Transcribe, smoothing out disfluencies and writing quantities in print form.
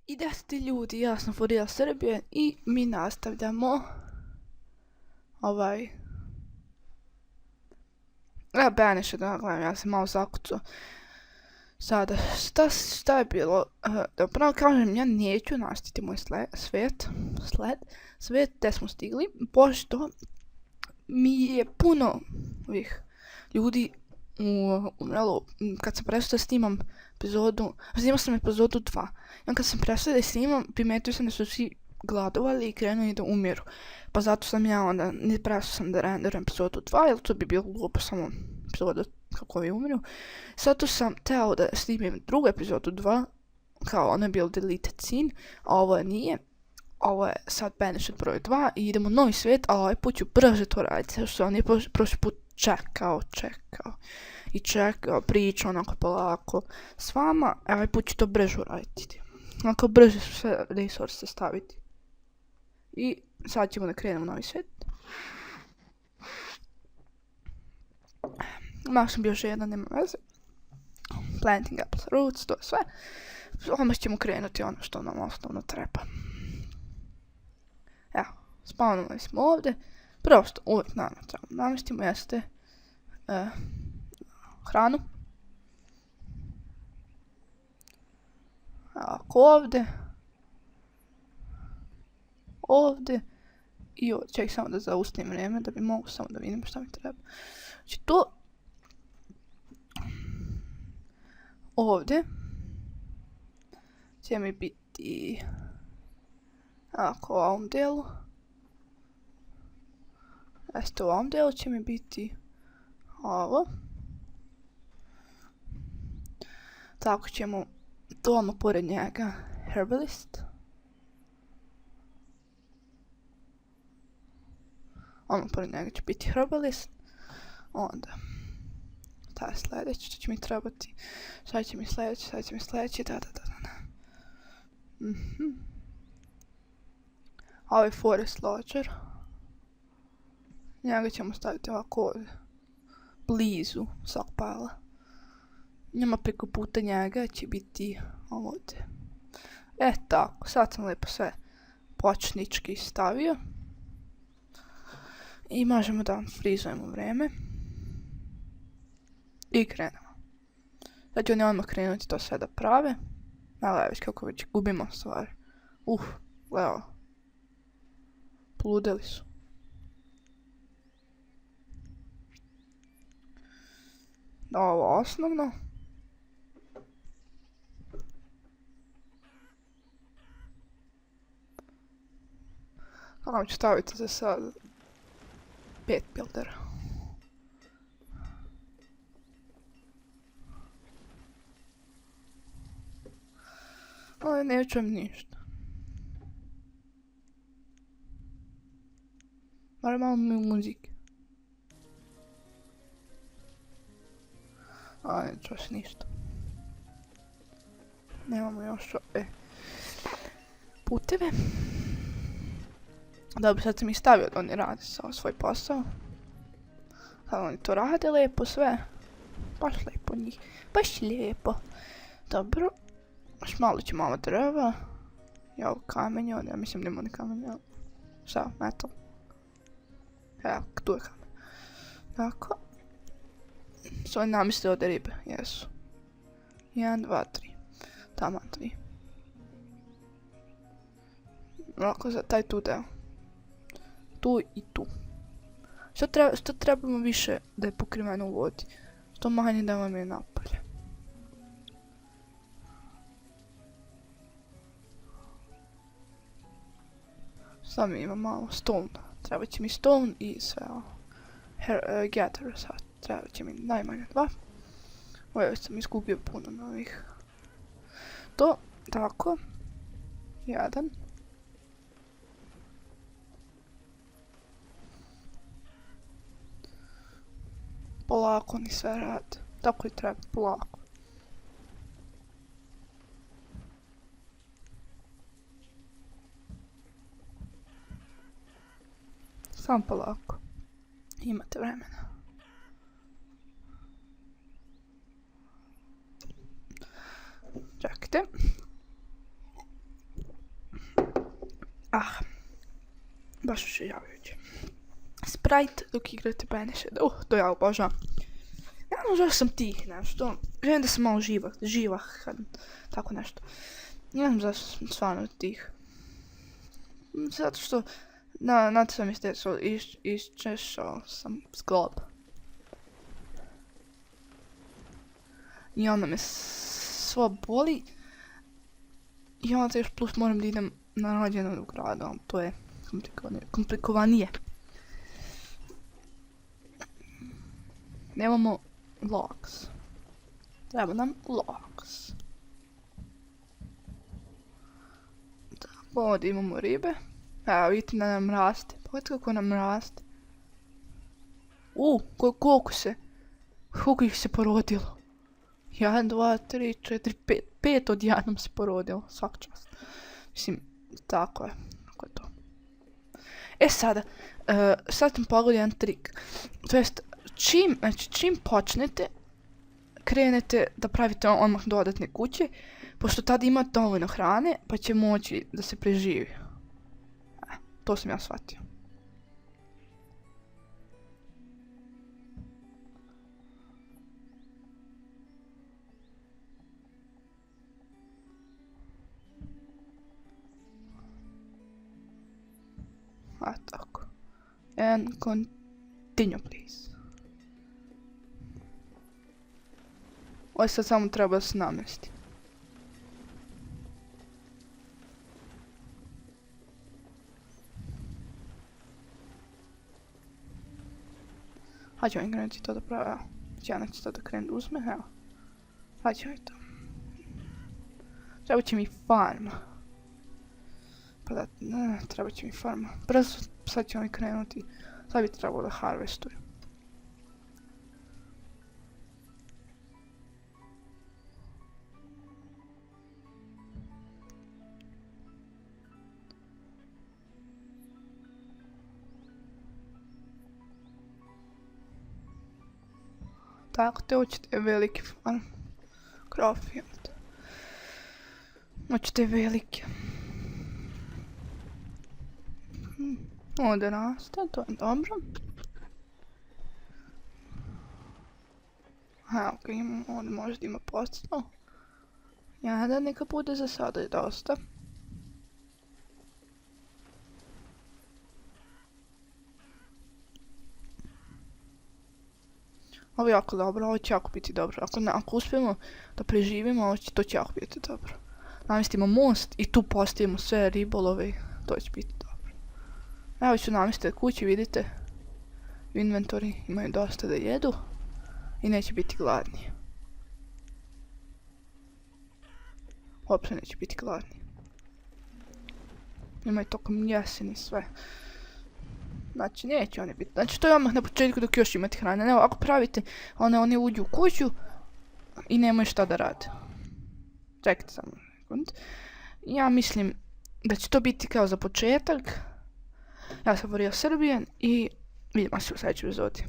I 10 ljudi, ja sam Furija Srbije i mi nastavljamo Banish, da gledam, ja sam malo zakucao. Sada, šta je bilo? Da pravo kažem, ja neću nastaviti moj svet gdje smo stigli, pošto mi je puno ovih ljudi umrelo kad sam prestao da snimam snimao sam epizodu 2. I kad sam prestao da snimam, primetio sam da su svi gladovali i krenuli da umiru. Pa zato sam ja onda, ne prestao sam da renderujem epizodu 2, jer to bi bilo glupo samo epizoda kako ovi umiru. Zato sam teo da snimim drugu epizodu 2, kao ono je bilo deleted scene, a ovo nije. Ovo je sad Banished broj 2 i idemo u novi svijet, a ovaj put ću brže to raditi, zato što on je prošli put čekao, pričao onako polako s vama, a ovaj put ću to brže uraditi. Onako brže su sve resurse staviti. I sad ćemo da krenemo u novi svijet. Malo sam bio još jedan, nema veze. Planting apples roots, to je sve. Odmah ćemo krenuti ono što nam osnovno treba. Evo, spawnali smo ovdje. Prvo što uvijek nama trebamo namestimo jeste hranu. Ovako ovdje i ovdje. Ček samo da zaustavim vrijeme da bi mogu samo da vidim šta mi treba. Znači to ovdje će mi biti ovako u ovom dijelu. Jeste u ovom dijelu će mi biti ovo. Tako ćemo doma pored njega herbalist. Ono pored njega će biti herbalist. Onda taj sljedeći što će mi trebati. Sad će mi sljedeći, da. Ovo je forest lodger. Njega ćemo staviti ovako ovdje. Blizu stockpile. Njema preko puta njega će biti ovdje. Tako, sad sam lijepo sve počnički stavio. I možemo da frizujemo vreme. I krenemo. Sad ću oni odmah krenuti to sve da prave. Gledaj već kako već gubimo stvari. Gledaj. Poludeli su. Ovo osnovno. Kako ću staviti za sad 5 buildera. Ali ne čujem ništa. Moram malo muzike. Ali ne čuš ništa. Nemamo još ove puteve. Dobro, sad sam ih stavio da oni rade svoj posao. Kad oni to rade lijepo sve. Baš lijepo njih. Baš lijepo. Dobro. Još malo ću malo drva. I ovo kamenje, ja mislim nema ni kamenje. Šta, metal. Evo, tu je kamen. Tako. Su oni namislili ovdje ribe, jesu. 1, 2, 3. Taman 3. Ovako za taj tu deo. Tu i tu. Što trebamo više da je pokriveno u vodi? Što manje da vam je napolje. Sad mi ima malo stone. Treba će mi stone i sve ovo. Gather sad. Treba će mi najmanje 2. Ovo sam izgubio puno novih. To, tako. 1. Polako ni sve rade. Tako i treba, polako. Sam polako. Imate vremena. Čekajte. Ah, baš očajavajuće. Sprite dok igrate Banished. To ja obožavam. Ja ne znam zašto sam tih nešto. Želim da sam malo živah, tako nešto. Ne znam zašto sam stvarno tih. Zato što na to sam iščešao sam zglob. I onda me svo boli. I onda još plus moram da idem na rođendan u gradu, to je komplikovanije. Nemamo logs. Treba nam logs. Ovdje imamo ribe. Evo vidite da nam raste. Pogledajte kako nam raste. Koliko ih se porodilo. 1, 2, 3, 4, 5. 5 odjednom se porodilo. Svaka čast. Mislim, tako je. Tako je to. Sada. Sad sam pogledao jedan trik. To jest, čim počnete, krenete da pravite odmah dodatne kuće, pošto tada ima dovoljno hrane, pa će moći da se preživi. To sam ja shvatio. Tako. And continue, please. Ovo sad samo treba da se namesti. Hajde mi krenuti to da pravi, evo. Ćanak će to da krenu da uzme, evo. Hajde mi to. Treba će mi farma. Pa da, treba će mi farma. Brzo, sad ćemo i krenuti. Sad bi trebalo da harvestujem. Tako te hoćete veliki farm. Croffield. Hoćete velike. Ovdje raste, to je dobro. Ok, ovdje možda ima postao. Jedan neka bude za sada je dosta. Ovo je jako dobro, ovo će jako biti dobro. Ako uspijemo da preživimo, to će jako biti dobro. Namestimo most i tu postavimo sve ribolove, to će biti dobro. Evo ću namestiti kući, vidite. U inventori imaju dosta da jedu i neće biti gladni. Uopće neće biti gladni. Imaju tokom jeseni sve. Znači neće oni biti. Znači to je odmah na početku dok još imate hrane. Evo ako pravite, oni uđu u kuću i nemaju šta da rade. Čekajte samo sekund. Ja mislim da će to biti kao za početak. Ja sam Vario Srbijan i vidimo se u sljedećoj epizodi.